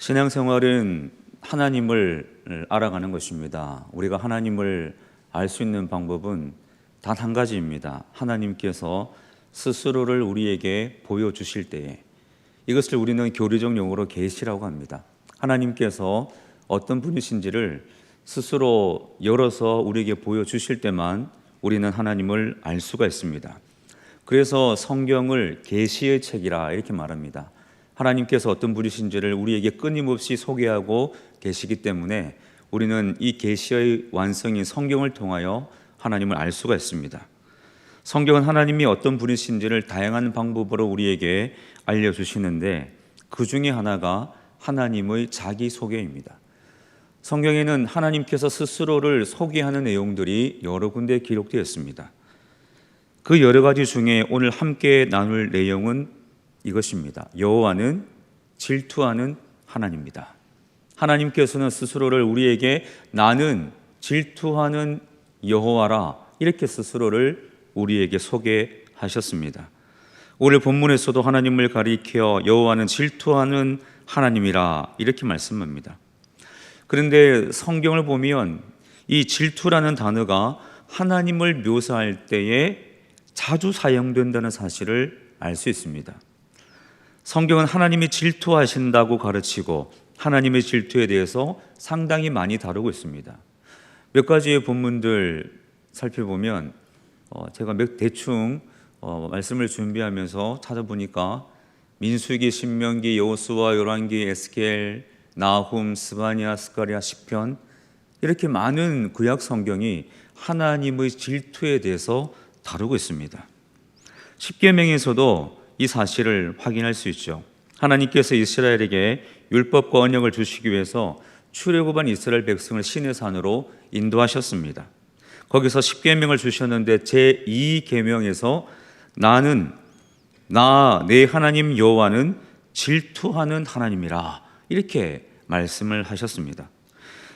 신앙생활은 하나님을 알아가는 것입니다. 우리가 하나님을 알 수 있는 방법은 단 한 가지입니다. 하나님께서 스스로를 우리에게 보여주실 때에, 이것을 우리는 교리적 용어로 계시라고 합니다. 하나님께서 어떤 분이신지를 스스로 열어서 우리에게 보여주실 때만 우리는 하나님을 알 수가 있습니다. 그래서 성경을 계시의 책이라 이렇게 말합니다. 하나님께서 어떤 분이신지를 우리에게 끊임없이 소개하고 계시기 때문에 우리는 이 계시의 완성인 성경을 통하여 하나님을 알 수가 있습니다. 성경은 하나님이 어떤 분이신지를 다양한 방법으로 우리에게 알려주시는데, 그 중에 하나가 하나님의 자기소개입니다. 성경에는 하나님께서 스스로를 소개하는 내용들이 여러 군데 기록되어 있습니다. 그 여러 가지 중에 오늘 함께 나눌 내용은 이것입니다. 여호와는 질투하는 하나님입니다. 하나님께서는 스스로를 우리에게 나는 질투하는 여호와라 이렇게 스스로를 우리에게 소개하셨습니다. 오늘 본문에서도 하나님을 가리켜 여호와는 질투하는 하나님이라 이렇게 말씀합니다. 그런데 성경을 보면 이 질투라는 단어가 하나님을 묘사할 때에 자주 사용된다는 사실을 알 수 있습니다. 성경은 하나님이 질투하신다고 가르치고 하나님의 질투에 대해서 상당히 많이 다루고 있습니다. 몇 가지의 본문들 살펴보면 제가 대충 말씀을 준비하면서 찾아보니까 민수기, 신명기, 여호수아, 열왕기, 에스겔, 나훔, 스바냐, 스가랴, 시편, 이렇게 많은 구약 성경이 하나님의 질투에 대해서 다루고 있습니다. 십계명에서도 이 사실을 확인할 수 있죠. 하나님께서 이스라엘에게 율법과 언약을 주시기 위해서 출애굽한 이스라엘 백성을 시내 산으로 인도하셨습니다. 거기서 십계명을 주셨는데 제2계명에서 나는 내 하나님 여호와는 질투하는 하나님이라 이렇게 말씀을 하셨습니다.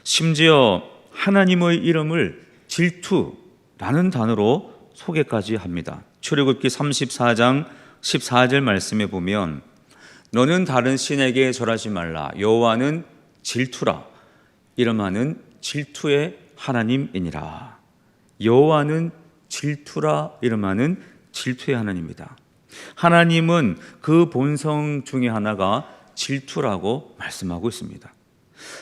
심지어 하나님의 이름을 질투라는 단어로 소개까지 합니다. 출애굽기 34장 14절 말씀에 보면 너는 다른 신에게 절하지 말라 여호와는 질투라 이름하는 질투의 하나님이니라. 여호와는 질투라 이름하는 질투의 하나님입니다. 하나님은 그 본성 중에 하나가 질투라고 말씀하고 있습니다.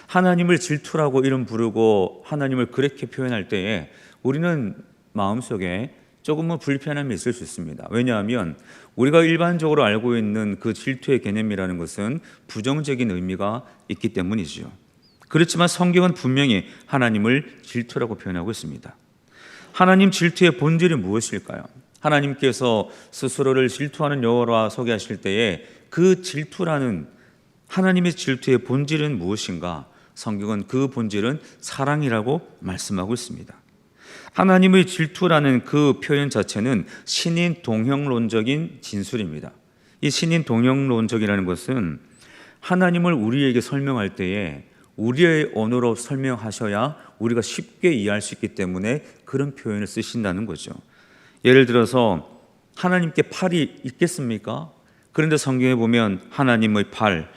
하나님을 질투라고 이름 부르고 하나님을 그렇게 표현할 때에 우리는 마음속에 조금은 불편함이 있을 수 있습니다. 왜냐하면 우리가 일반적으로 알고 있는 그 질투의 개념이라는 것은 부정적인 의미가 있기 때문이죠. 그렇지만 성경은 분명히 하나님을 질투라고 표현하고 있습니다. 하나님 질투의 본질이 무엇일까요? 하나님께서 스스로를 질투하는 여호와라 소개하실 때에 그 질투라는 하나님의 질투의 본질은 무엇인가? 성경은 그 본질은 사랑이라고 말씀하고 있습니다. 하나님의 질투라는 그 표현 자체는 신인 동형론적인 진술입니다. 이 신인 동형론적이라는 것은 하나님을 우리에게 설명할 때에 우리의 언어로 설명하셔야 우리가 쉽게 이해할 수 있기 때문에 그런 표현을 쓰신다는 거죠. 예를 들어서 하나님께 팔이 있겠습니까? 그런데 성경에 보면 하나님의 팔,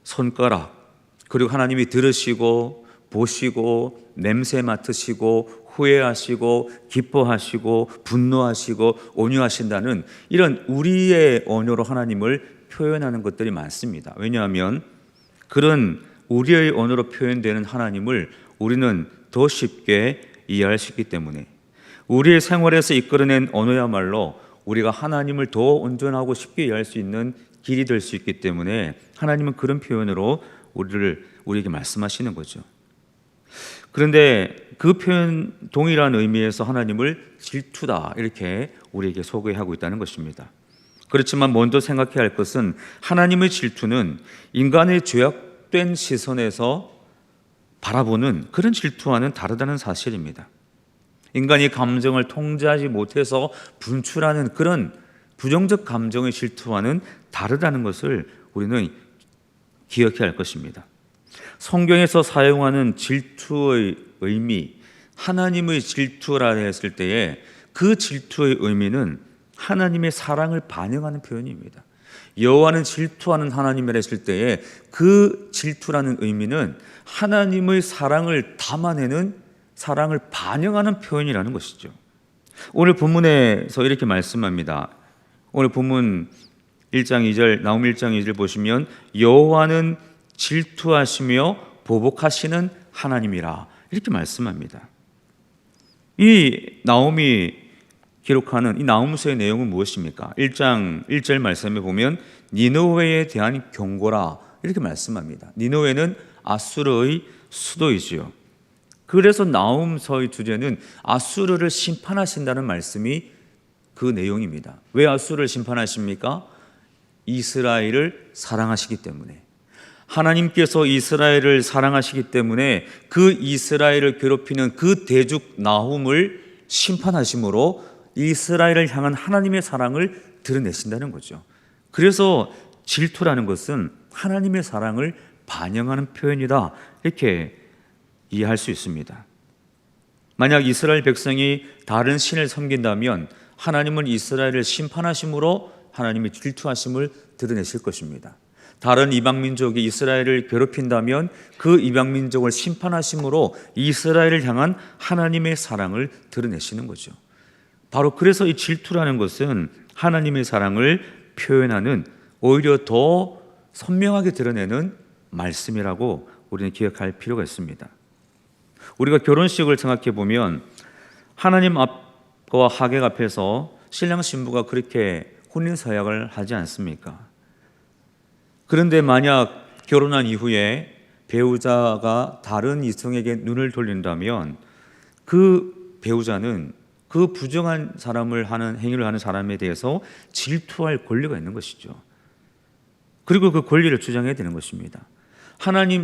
손가락, 그리고 하나님이 들으시고 보시고 냄새 맡으시고 후회하시고 기뻐하시고 분노하시고 온유하신다는 이런 우리의 언어로 하나님을 표현하는 것들이 많습니다. 왜냐하면 그런 우리의 언어로 표현되는 하나님을 우리는 더 쉽게 이해할 수 있기 때문에 우리의 생활에서 이끌어낸 언어야말로 우리가 하나님을 더 온전하고 쉽게 이해할 수 있는 길이 될 수 있기 때문에 하나님은 그런 표현으로 우리에게 말씀하시는 거죠. 그런데 그 표현 동일한 의미에서 하나님을 질투다 이렇게 우리에게 소개하고 있다는 것입니다. 그렇지만 먼저 생각해야 할 것은 하나님의 질투는 인간의 죄악된 시선에서 바라보는 그런 질투와는 다르다는 사실입니다. 인간이 감정을 통제하지 못해서 분출하는 그런 부정적 감정의 질투와는 다르다는 것을 우리는 기억해야 할 것입니다. 성경에서 사용하는 질투의 의미, 하나님의 질투라 했을 때에 그 질투의 의미는 하나님의 사랑을 반영하는 표현입니다. 여호와는 질투하는 하나님이라 했을 때에 그 질투라는 의미는 하나님의 사랑을 담아내는, 사랑을 반영하는 표현이라는 것이죠. 오늘 본문에서 이렇게 말씀합니다. 오늘 본문 1장 2절, 나홈 1장 2절 보시면 여호와는 질투하시며 보복하시는 하나님이라 이렇게 말씀합니다. 이 나홈이 기록하는 이 나홈서의 내용은 무엇입니까? 1장 1절 말씀에 보면 니느웨에 대한 경고라 이렇게 말씀합니다. 니느웨는 아수르의 수도이지요. 그래서 나홈서의 주제는 아수르를 심판하신다는 말씀이 그 내용입니다. 왜 아수르를 심판하십니까? 이스라엘을 사랑하시기 때문에. 하나님께서 이스라엘을 사랑하시기 때문에 그 이스라엘을 괴롭히는 그 대적 나홈을 심판하심으로 이스라엘을 향한 하나님의 사랑을 드러내신다는 거죠. 그래서 질투라는 것은 하나님의 사랑을 반영하는 표현이다 이렇게 이해할 수 있습니다. 만약 이스라엘 백성이 다른 신을 섬긴다면 하나님은 이스라엘을 심판하심으로 하나님의 질투하심을 드러내실 것입니다. 다른 이방민족이 이스라엘을 괴롭힌다면 그 이방민족을 심판하심으로 이스라엘을 향한 하나님의 사랑을 드러내시는 거죠. 바로 그래서 이 질투라는 것은 하나님의 사랑을 표현하는, 오히려 더 선명하게 드러내는 말씀이라고 우리는 기억할 필요가 있습니다. 우리가 결혼식을 생각해 보면 하나님 앞과 하객 앞에서 신랑 신부가 그렇게 혼인 서약을 하지 않습니까? 그런데 만약 결혼한 이후에 배우자가 다른 이성에게 눈을 돌린다면 그 배우자는 그 부정한 사람을 하는 행위를 하는 사람에 대해서 질투할 권리가 있는 것이죠. 그리고 그 권리를 주장해야 되는 것입니다.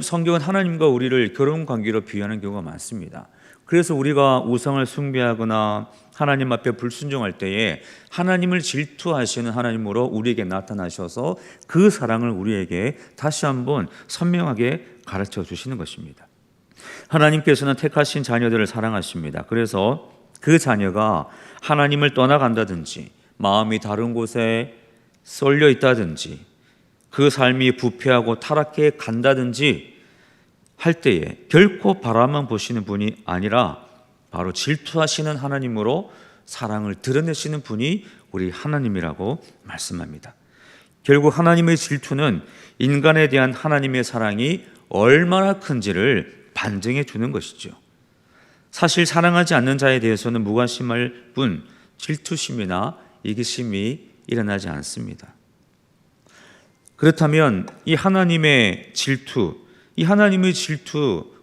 성경은 하나님과 우리를 결혼 관계로 비유하는 경우가 많습니다. 그래서 우리가 우상을 숭배하거나 하나님 앞에 불순종할 때에 하나님을 질투하시는 하나님으로 우리에게 나타나셔서 그 사랑을 우리에게 다시 한번 선명하게 가르쳐 주시는 것입니다. 하나님께서는 택하신 자녀들을 사랑하십니다. 그래서 그 자녀가 하나님을 떠나간다든지 마음이 다른 곳에 쏠려 있다든지 그 삶이 부패하고 타락해 간다든지 할 때에 결코 바라만 보시는 분이 아니라 바로 질투하시는 하나님으로 사랑을 드러내시는 분이 우리 하나님이라고 말씀합니다. 결국 하나님의 질투는 인간에 대한 하나님의 사랑이 얼마나 큰지를 반증해 주는 것이죠. 사실 사랑하지 않는 자에 대해서는 무관심할 뿐 질투심이나 이기심이 일어나지 않습니다. 그렇다면 이 하나님의 질투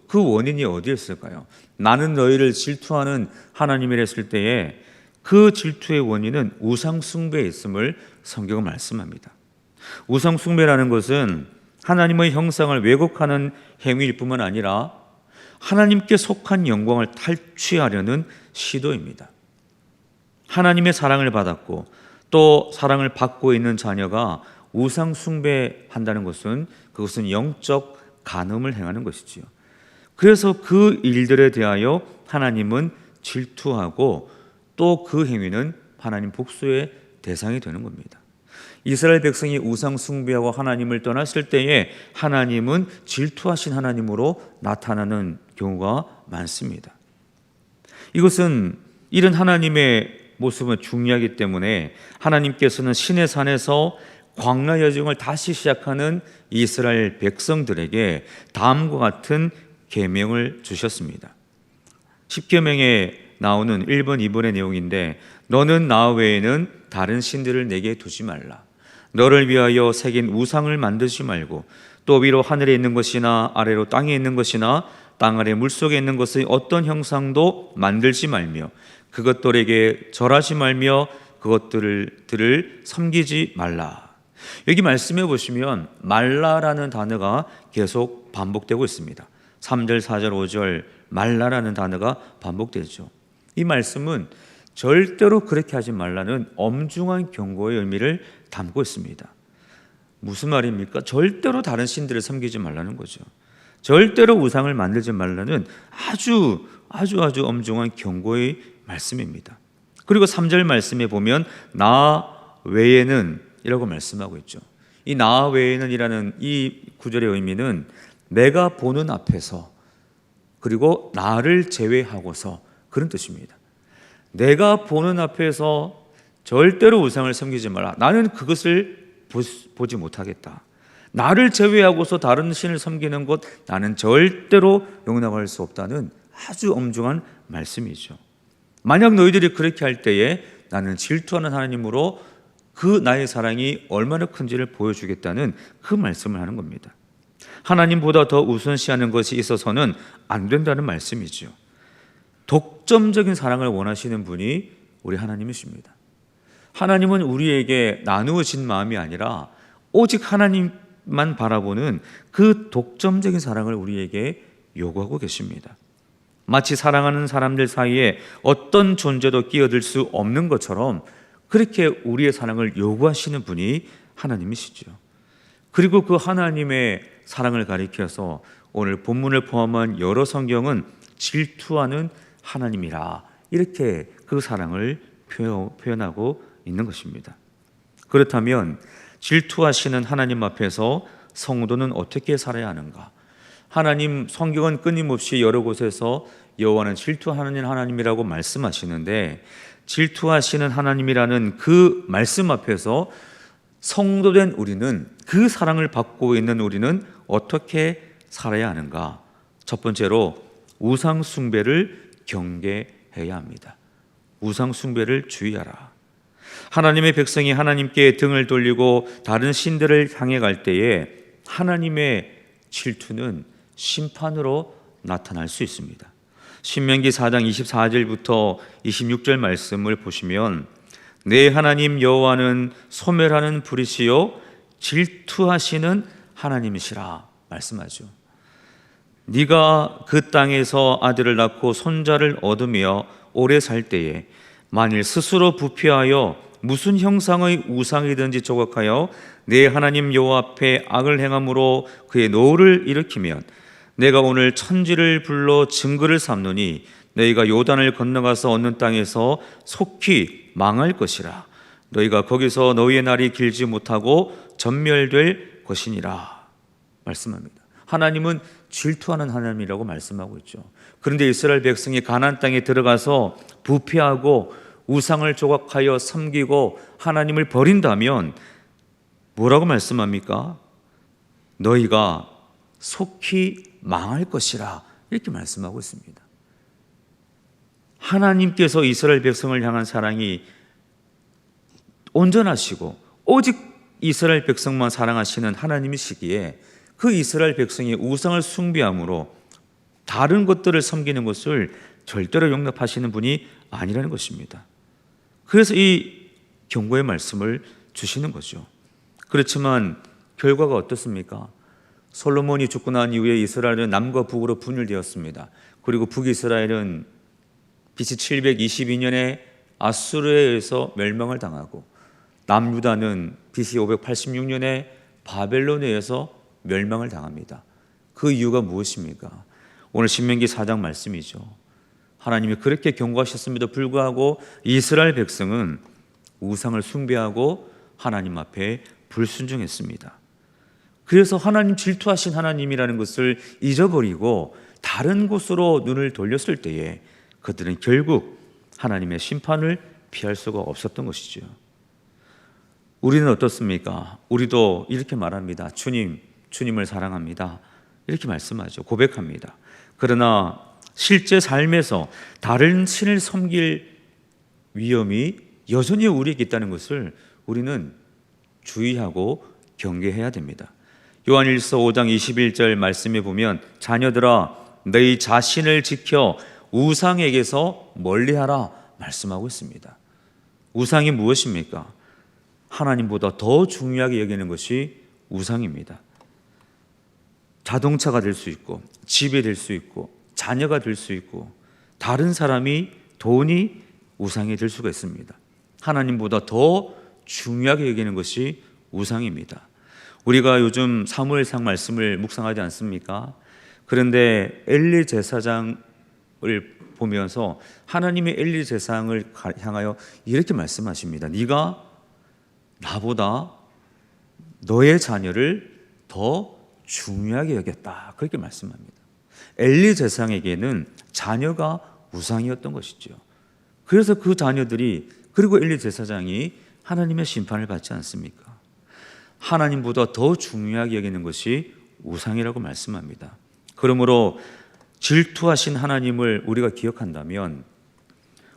그 원인이 어디에 있을까요? 나는 너희를 질투하는 하나님이라 했을 때에 그 질투의 원인은 우상 숭배에 있음을 성경은 말씀합니다. 우상 숭배라는 것은 하나님의 형상을 왜곡하는 행위일 뿐만 아니라 하나님께 속한 영광을 탈취하려는 시도입니다. 하나님의 사랑을 받았고 또 사랑을 받고 있는 자녀가 우상 숭배한다는 것은 그것은 영적 간음을 행하는 것이지요. 그래서 그 일들에 대하여 하나님은 질투하고 또 그 행위는 하나님 복수의 대상이 되는 겁니다. 이스라엘 백성이 우상 숭배하고 하나님을 떠났을 때에 하나님은 질투하신 하나님으로 나타나는 경우가 많습니다. 이것은 이런 하나님의 모습은 중요하기 때문에 하나님께서는 시내 산에서 광야 여정을 다시 시작하는 이스라엘 백성들에게 다음과 같은 계명을 주셨습니다. 십계명에 나오는 1번, 2번의 내용인데 너는 나 외에는 다른 신들을 내게 두지 말라. 너를 위하여 새긴 우상을 만들지 말고 또 위로 하늘에 있는 것이나 아래로 땅에 있는 것이나 땅 아래 물속에 있는 것의 어떤 형상도 만들지 말며 그것들에게 절하지 말며 그것들을 섬기지 말라. 여기 말씀해 보시면 말라라는 단어가 계속 반복되고 있습니다. 3절, 4절, 5절 말라라는 단어가 반복되죠. 이 말씀은 절대로 그렇게 하지 말라는 엄중한 경고의 의미를 담고 있습니다. 무슨 말입니까? 절대로 다른 신들을 섬기지 말라는 거죠. 절대로 우상을 만들지 말라는 아주 엄중한 경고의 말씀입니다. 그리고 3절 말씀에 보면 나 외에는 이라고 말씀하고 있죠. 이 나 외에는 이라는 이 구절의 의미는 내가 보는 앞에서 그리고 나를 제외하고서 그런 뜻입니다. 내가 보는 앞에서 절대로 우상을 섬기지 마라. 나는 그것을 보지 못하겠다. 나를 제외하고서 다른 신을 섬기는 것 나는 절대로 용납할 수 없다는 아주 엄중한 말씀이죠. 만약 너희들이 그렇게 할 때에 나는 질투하는 하나님으로 그 나의 사랑이 얼마나 큰지를 보여주겠다는 그 말씀을 하는 겁니다. 하나님보다 더 우선시하는 것이 있어서는 안 된다는 말씀이죠. 독점적인 사랑을 원하시는 분이 우리 하나님이십니다. 하나님은 우리에게 나누어진 마음이 아니라 오직 하나님만 바라보는 그 독점적인 사랑을 우리에게 요구하고 계십니다. 마치 사랑하는 사람들 사이에 어떤 존재도 끼어들 수 없는 것처럼 그렇게 우리의 사랑을 요구하시는 분이 하나님이시죠. 그리고 그 하나님의 사랑을 가리켜서 오늘 본문을 포함한 여러 성경은 질투하는 하나님이라 이렇게 그 사랑을 표현하고 있는 것입니다. 그렇다면 질투하시는 하나님 앞에서 성도는 어떻게 살아야 하는가? 하나님 성경은 끊임없이 여러 곳에서 여호와는 질투하는 하나님이라고 말씀하시는데 질투하시는 하나님이라는 그 말씀 앞에서 성도된 우리는 그 사랑을 받고 있는 우리는 어떻게 살아야 하는가? 첫 번째로 우상 숭배를 경계해야 합니다. 우상 숭배를 주의하라. 하나님의 백성이 하나님께 등을 돌리고 다른 신들을 향해 갈 때에 하나님의 질투는 심판으로 나타날 수 있습니다. 신명기 4장 24절부터 26절 말씀을 보시면 내 하나님 여호와는 소멸하는 불이시요 질투하시는 하나님이시라 말씀하죠. 네가 그 땅에서 아들을 낳고 손자를 얻으며 오래 살 때에 만일 스스로 부패하여 무슨 형상의 우상이든지 조각하여 내 하나님 여호와 앞에 악을 행함으로 그의 노를 일으키면 내가 오늘 천지를 불러 증거를 삼노니 너희가 요단을 건너가서 얻는 땅에서 속히 망할 것이라. 너희가 거기서 너희의 날이 길지 못하고 전멸될 것이니라 말씀합니다. 하나님은 질투하는 하나님이라고 말씀하고 있죠. 그런데 이스라엘 백성이 가나안 땅에 들어가서 부패하고 우상을 조각하여 섬기고 하나님을 버린다면 뭐라고 말씀합니까? 너희가 속히 망할 것이라 이렇게 말씀하고 있습니다. 하나님께서 이스라엘 백성을 향한 사랑이 온전하시고 오직 이스라엘 백성만 사랑하시는 하나님이시기에 그 이스라엘 백성이 우상을 숭배함으로 다른 것들을 섬기는 것을 절대로 용납하시는 분이 아니라는 것입니다. 그래서 이 경고의 말씀을 주시는 거죠. 그렇지만 결과가 어떻습니까? 솔로몬이 죽고 난 이후에 이스라엘은 남과 북으로 분열되었습니다. 그리고 북이스라엘은 BC 722년에 아수르에 의해서 멸망을 당하고 남유다는 BC 586년에 바벨론에 의해서 멸망을 당합니다. 그 이유가 무엇입니까? 오늘 신명기 4장 말씀이죠. 하나님이 그렇게 경고하셨음에도 불구하고 이스라엘 백성은 우상을 숭배하고 하나님 앞에 불순종했습니다. 그래서 하나님 질투하신 하나님이라는 것을 잊어버리고 다른 곳으로 눈을 돌렸을 때에 그들은 결국 하나님의 심판을 피할 수가 없었던 것이죠. 우리는 어떻습니까? 우리도 이렇게 말합니다. 주님을 사랑합니다. 이렇게 말씀하죠. 고백합니다. 그러나 실제 삶에서 다른 신을 섬길 위험이 여전히 우리에게 있다는 것을 우리는 주의하고 경계해야 됩니다. 요한일서 5장 21절 말씀에 보면 자녀들아 너희 자신을 지켜 우상에게서 멀리하라 말씀하고 있습니다. 우상이 무엇입니까? 하나님보다 더 중요하게 여기는 것이 우상입니다. 자동차가 될 수 있고 집이 될 수 있고 자녀가 될 수 있고 다른 사람이 돈이 우상이 될 수가 있습니다. 하나님보다 더 중요하게 여기는 것이 우상입니다. 우리가 요즘 사무엘상 말씀을 묵상하지 않습니까? 그런데 엘리 제사장을 보면서 하나님의 엘리 제사장을 향하여 이렇게 말씀하십니다. 네가 나보다 너의 자녀를 더 중요하게 여겼다. 그렇게 말씀합니다. 엘리 제사장에게는 자녀가 우상이었던 것이죠. 그래서 그 자녀들이, 그리고 엘리 제사장이 하나님의 심판을 받지 않습니까? 하나님보다 더 중요하게 여기는 것이 우상이라고 말씀합니다. 그러므로 질투하신 하나님을 우리가 기억한다면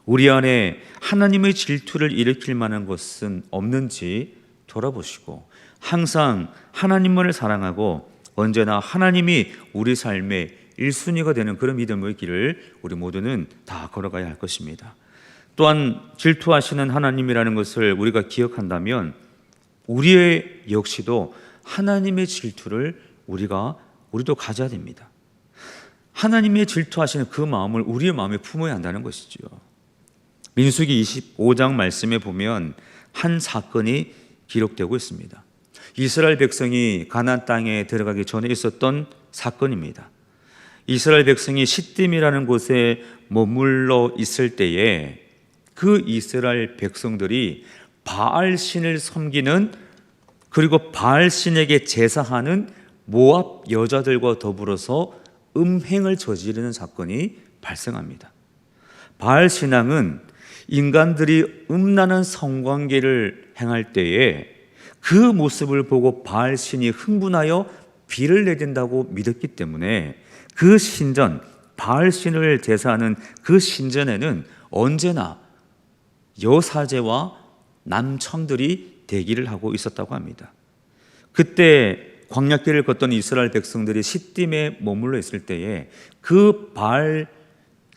우리 안에 하나님의 질투를 일으킬 만한 것은 없는지 돌아보시고 항상 하나님만을 사랑하고 언제나 하나님이 우리 삶의 1순위가 되는 그런 믿음의 길을 우리 모두는 다 걸어가야 할 것입니다. 또한 질투하시는 하나님이라는 것을 우리가 기억한다면 우리의 역시도 하나님의 질투를 우리도 가져야 됩니다. 하나님의 질투하시는 그 마음을 우리의 마음에 품어야 한다는 것이죠. 민수기 25장 말씀에 보면 한 사건이 기록되고 있습니다. 이스라엘 백성이 가나안 땅에 들어가기 전에 있었던 사건입니다. 이스라엘 백성이 시딤이라는 곳에 머물러 있을 때에 그 이스라엘 백성들이 바알 신을 섬기는, 그리고 바알 신에게 제사하는 모압 여자들과 더불어서 음행을 저지르는 사건이 발생합니다. 바알 신앙은 인간들이 음란한 성관계를 행할 때에 그 모습을 보고 바알 신이 흥분하여 비를 내린다고 믿었기 때문에 그 신전, 바알 신을 제사하는 그 신전에는 언제나 여사제와 남청들이 대기를 하고 있었다고 합니다. 그때 광야길을 걷던 이스라엘 백성들이 시딤에 머물러 있을 때에 그 바알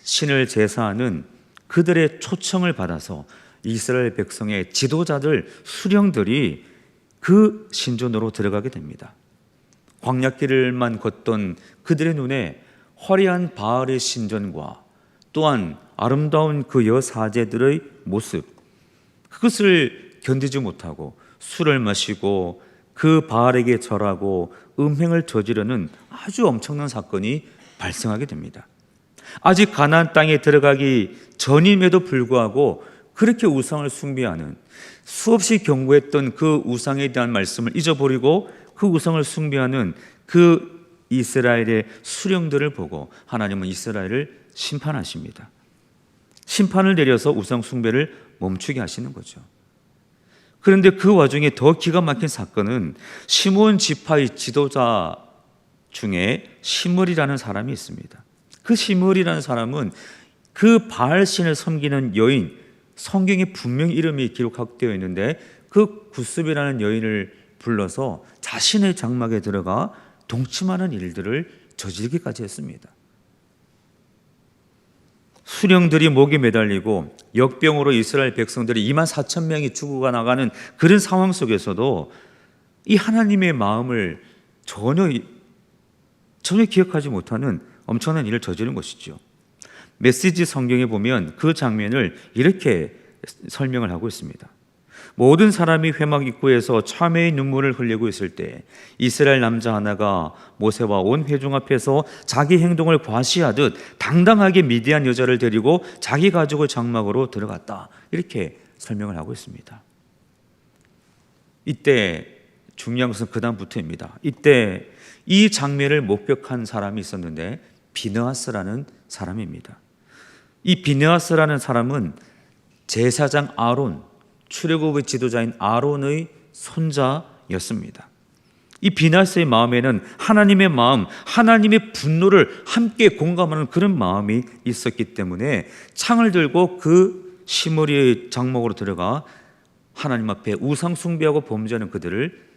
신을 제사하는 그들의 초청을 받아서 이스라엘 백성의 지도자들, 수령들이 그 신전으로 들어가게 됩니다. 광야길을만 걷던 그들의 눈에 화려한 바알의 신전과 또한 아름다운 그 여사제들의 모습, 그것을 견디지 못하고 술을 마시고 그 바알에게 절하고 음행을 저지르는 아주 엄청난 사건이 발생하게 됩니다. 아직 가나안 땅에 들어가기 전임에도 불구하고 그렇게 우상을 숭배하는, 수없이 경고했던 그 우상에 대한 말씀을 잊어버리고 그 우상을 숭배하는 그 이스라엘의 수령들을 보고 하나님은 이스라엘을 심판하십니다. 심판을 내려서 우상 숭배를 멈추게 하시는 거죠. 그런데 그 와중에 더 기가 막힌 사건은 시므온 지파의 지도자 중에 시므리라는 사람이 있습니다. 그 시므리라는 사람은 그 바알 신을 섬기는 여인, 성경에 분명히 이름이 기록되어 있는데 그 구습이라는 여인을 불러서 자신의 장막에 들어가 동침하는 일들을 저지르기까지 했습니다. 수령들이 목에 매달리고 역병으로 이스라엘 백성들이 24,000명이 죽어가 나가는 그런 상황 속에서도 이 하나님의 마음을 전혀 기억하지 못하는 엄청난 일을 저지른 것이죠. 메시지 성경에 보면 그 장면을 이렇게 설명을 하고 있습니다. 모든 사람이 회막 입구에서 참회의 눈물을 흘리고 있을 때 이스라엘 남자 하나가 모세와 온 회중 앞에서 자기 행동을 과시하듯 당당하게 미디안 여자를 데리고 자기 가족의 장막으로 들어갔다. 이렇게 설명을 하고 있습니다. 이때 중요한 것은 그 다음부터입니다. 이때 이 장면을 목격한 사람이 있었는데 비느하스라는 사람입니다. 이 비느하스라는 사람은 제사장 아론, 출애굽의 지도자인 아론의 손자였습니다. 이 비느하스의 마음에는 하나님의 마음, 하나님의 분노를 함께 공감하는 그런 마음이 있었기 때문에 창을 들고 그 시므리의 장막으로 들어가 하나님 앞에 우상 숭배하고 범죄하는 그들을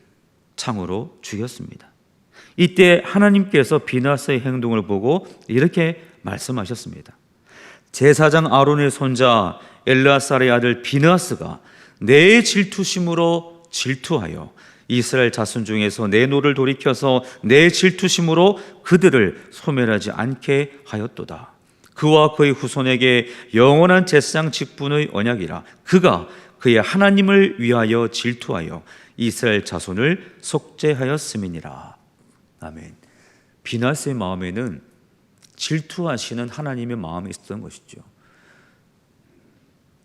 창으로 죽였습니다. 이때 하나님께서 비느하스의 행동을 보고 이렇게 말씀하셨습니다. 제사장 아론의 손자 엘르아살의 아들 비느하스가 내 질투심으로 질투하여 이스라엘 자손 중에서 내 노를 돌이켜서 내 질투심으로 그들을 소멸하지 않게 하였도다. 그와 그의 후손에게 영원한 제사장 직분의 언약이라. 그가 그의 하나님을 위하여 질투하여 이스라엘 자손을 속죄하였음이니라. 아멘. 비느하스의 마음에는 질투하시는 하나님의 마음이 있었던 것이죠.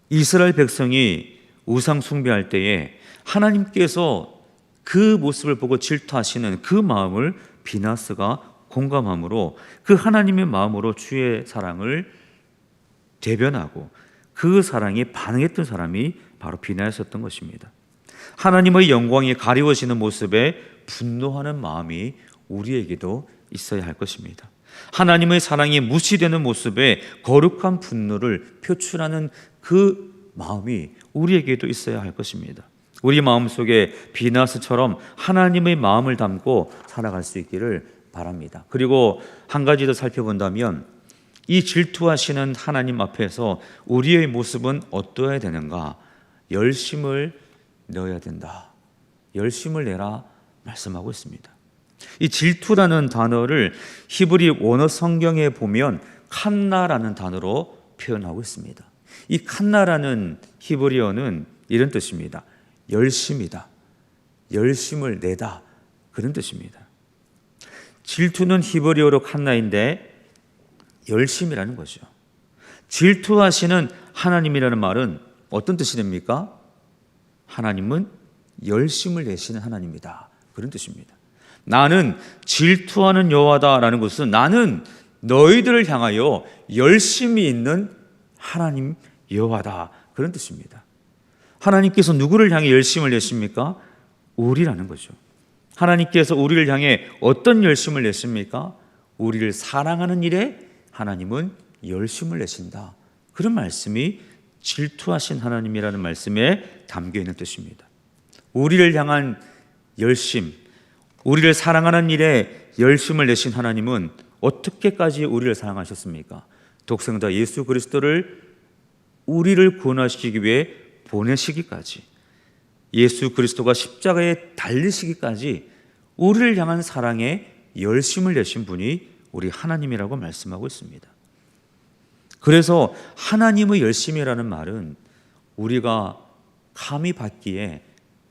이스라엘 백성이 우상 숭배할 때에 하나님께서 그 모습을 보고 질투하시는 그 마음을 비나스가 공감함으로 그 하나님의 마음으로 주의 사랑을 대변하고 그 사랑에 반응했던 사람이 바로 비나스였던 것입니다. 하나님의 영광이 가리워지는 모습에 분노하는 마음이 우리에게도 있어야 할 것입니다. 하나님의 사랑이 무시되는 모습에 거룩한 분노를 표출하는 그 마음이 우리에게도 있어야 할 것입니다. 우리 마음속에 비나스처럼 하나님의 마음을 담고 살아갈 수 있기를 바랍니다. 그리고 한 가지 더 살펴본다면 이 질투하시는 하나님 앞에서 우리의 모습은 어떠해야 되는가? 열심을 내어야 된다. 열심을 내라 말씀하고 있습니다. 이 질투라는 단어를 히브리 원어 성경에 보면 칸나라는 단어로 표현하고 있습니다. 이 칸나라는 히브리어는 이런 뜻입니다. 열심이다. 열심을 내다. 그런 뜻입니다. 질투는 히브리어로 칸나인데 열심이라는 거죠. 질투하시는 하나님이라는 말은 어떤 뜻이 됩니까? 하나님은 열심을 내시는 하나님이다. 그런 뜻입니다. 나는 질투하는 여호와다라는 것은 나는 너희들을 향하여 열심히 있는 하나님 여호와다. 그런 뜻입니다. 하나님께서 누구를 향해 열심을 내십니까? 우리라는 거죠. 하나님께서 우리를 향해 어떤 열심을 내십니까? 우리를 사랑하는 일에 하나님은 열심을 내신다. 그런 말씀이 질투하신 하나님이라는 말씀에 담겨 있는 뜻입니다. 우리를 향한 열심, 우리를 사랑하는 일에 열심을 내신 하나님은 어떻게까지 우리를 사랑하셨습니까? 독생자 예수 그리스도를 우리를 구원하시기 위해 보내시기까지, 예수 그리스도가 십자가에 달리시기까지 우리를 향한 사랑에 열심을 내신 분이 우리 하나님이라고 말씀하고 있습니다. 그래서 하나님의 열심이라는 말은 우리가 감히 받기에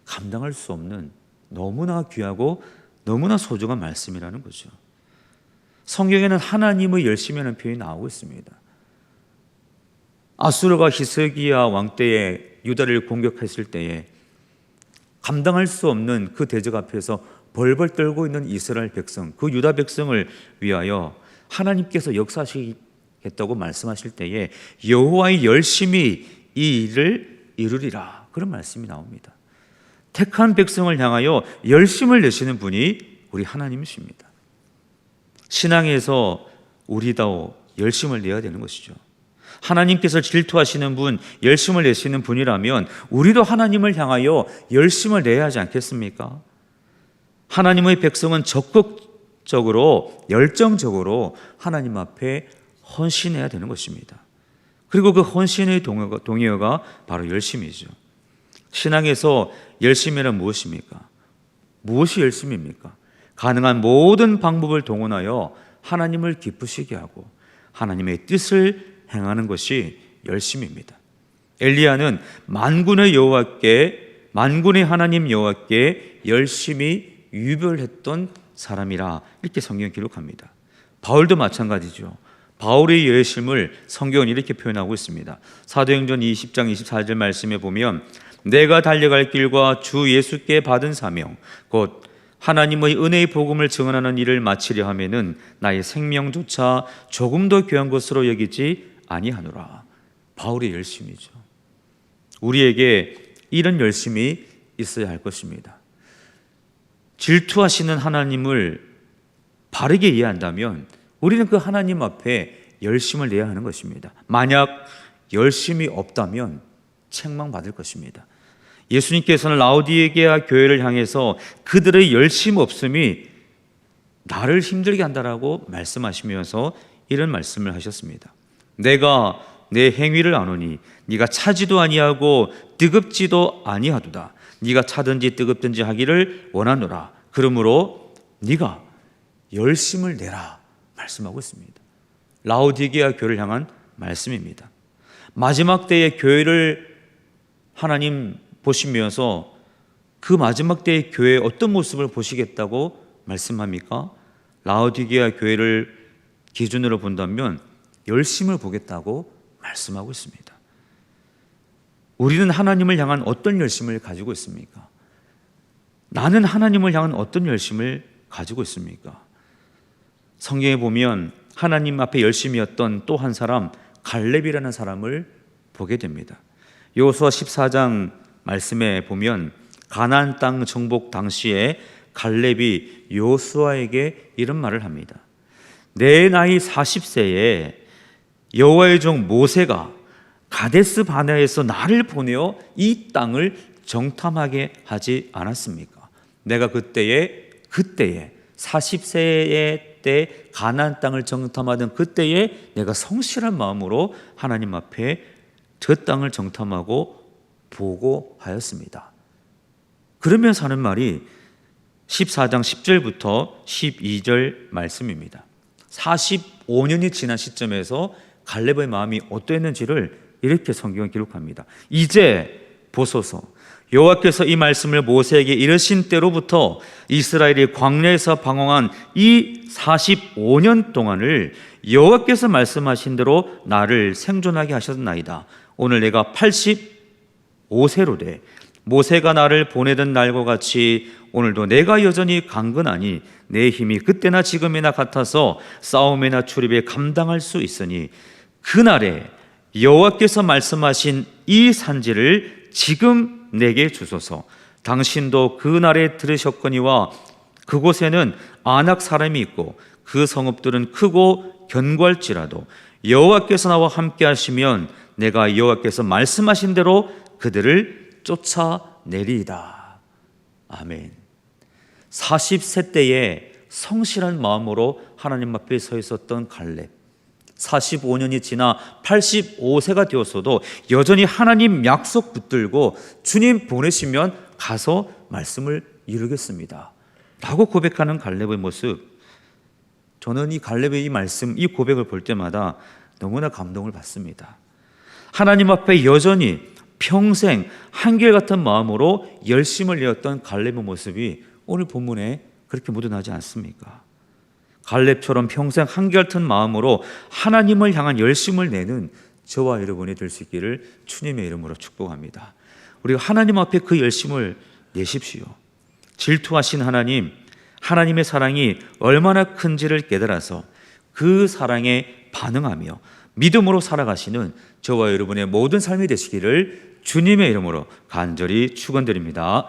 감당할 수 없는 너무나 귀하고 너무나 소중한 말씀이라는 거죠. 성경에는 하나님의 열심이라는 표현이 나오고 있습니다. 아수르가 히스기야 왕 때에 유다를 공격했을 때에 감당할 수 없는 그 대적 앞에서 벌벌 떨고 있는 이스라엘 백성, 그 유다 백성을 위하여 하나님께서 역사하시겠다고 말씀하실 때에 여호와의 열심이 이 일을 이루리라, 그런 말씀이 나옵니다. 택한 백성을 향하여 열심을 내시는 분이 우리 하나님이십니다. 신앙에서 우리도 열심을 내야 되는 것이죠. 하나님께서 질투하시는 분, 열심을 내시는 분이라면 우리도 하나님을 향하여 열심을 내야 하지 않겠습니까? 하나님의 백성은 적극적으로, 열정적으로 하나님 앞에 헌신해야 되는 것입니다. 그리고 그 헌신의 동의어가 바로 열심이죠. 신앙에서 열심이란 무엇입니까? 무엇이 열심입니까? 가능한 모든 방법을 동원하여 하나님을 기쁘시게 하고 하나님의 뜻을 행하는 것이 열심입니다. 엘리야는 만군의 여호와께, 만군의 하나님 여호와께 열심히 유별했던 사람이라 이렇게 성경이 기록합니다. 바울도 마찬가지죠. 바울의 열심을 성경은 이렇게 표현하고 있습니다. 사도행전 20장 24절 말씀에 보면 내가 달려갈 길과 주 예수께 받은 사명 곧 하나님의 은혜의 복음을 증언하는 일을 마치려 하면은 나의 생명조차 조금 더 귀한 것으로 여기지 아니하노라. 바울의 열심이죠. 우리에게 이런 열심이 있어야 할 것입니다. 질투하시는 하나님을 바르게 이해한다면 우리는 그 하나님 앞에 열심을 내야 하는 것입니다. 만약 열심이 없다면 책망받을 것입니다. 예수님께서는 라오디게아 교회를 향해서 그들의 열심 없음이 나를 힘들게 한다라고 말씀하시면서 이런 말씀을 하셨습니다. 내가 내 행위를 아노니 네가 차지도 아니하고 뜨겁지도 아니하도다. 네가 차든지 뜨겁든지 하기를 원하노라. 그러므로 네가 열심을 내라 말씀하고 있습니다. 라오디게아 교회를 향한 말씀입니다. 마지막 때의 교회를 하나님 보시면서 그 마지막 때의 교회의 어떤 모습을 보시겠다고 말씀합니까? 라오디게아 교회를 기준으로 본다면 열심을 보겠다고 말씀하고 있습니다. 우리는 하나님을 향한 어떤 열심을 가지고 있습니까? 나는 하나님을 향한 어떤 열심을 가지고 있습니까? 성경에 보면 하나님 앞에 열심이었던 또 한 사람, 갈렙이라는 사람을 보게 됩니다. 여호수아 14장 말씀에 보면 가나안 땅 정복 당시에 갈렙이 여호수아에게 이런 말을 합니다. 내 나이 40세에 여호와의 종 모세가 가데스 바네아에서 나를 보내어 이 땅을 정탐하게 하지 않았습니까? 내가 그때에 40세의 때 가나안 땅을 정탐하던 그때에 내가 성실한 마음으로 하나님 앞에 저 땅을 정탐하고 보고하였습니다. 그러면서 하는 말이 14장 10절부터 12절 말씀입니다. 45년이 지난 시점에서 갈렙의 마음이 어떠했는지를 이렇게 성경은 기록합니다. 이제 보소서, 여호와께서 이 말씀을 모세에게 이르신 때로부터 이스라엘이 광야에서 방황한 이 45년 동안을 여호와께서 말씀하신 대로 나를 생존하게 하셨나이다. 오늘 내가 85세로 돼 모세가 나를 보내던 날과 같이 오늘도 내가 여전히 강건하니 내 힘이 그때나 지금이나 같아서 싸움이나 출입에 감당할 수 있으니 그날에 여호와께서 말씀하신 이 산지를 지금 내게 주소서. 당신도 그날에 들으셨거니와 그곳에는 아낙 사람이 있고 그 성읍들은 크고 견고할지라도 여호와께서 나와 함께 하시면 내가 여호와께서 말씀하신 대로 그들을 쫓아내리이다. 아멘. 40세 때에 성실한 마음으로 하나님 앞에 서 있었던 갈렙, 45년이 지나 85세가 되었어도 여전히 하나님 약속 붙들고 주님 보내시면 가서 말씀을 이루겠습니다 라고 고백하는 갈렙의 모습, 저는 이 갈렙의 이 말씀, 이 고백을 볼 때마다 너무나 감동을 받습니다. 하나님 앞에 여전히 평생 한결같은 마음으로 열심을 내었던 갈렙의 모습이 오늘 본문에 그렇게 묻어나지 않습니까? 갈렙처럼 평생 한결같은 마음으로 하나님을 향한 열심을 내는 저와 여러분이 될 수 있기를 주님의 이름으로 축복합니다. 우리가 하나님 앞에 그 열심을 내십시오. 질투하신 하나님, 하나님의 사랑이 얼마나 큰지를 깨달아서 그 사랑에 반응하며 믿음으로 살아가시는 저와 여러분의 모든 삶이 되시기를 주님의 이름으로 간절히 축원드립니다.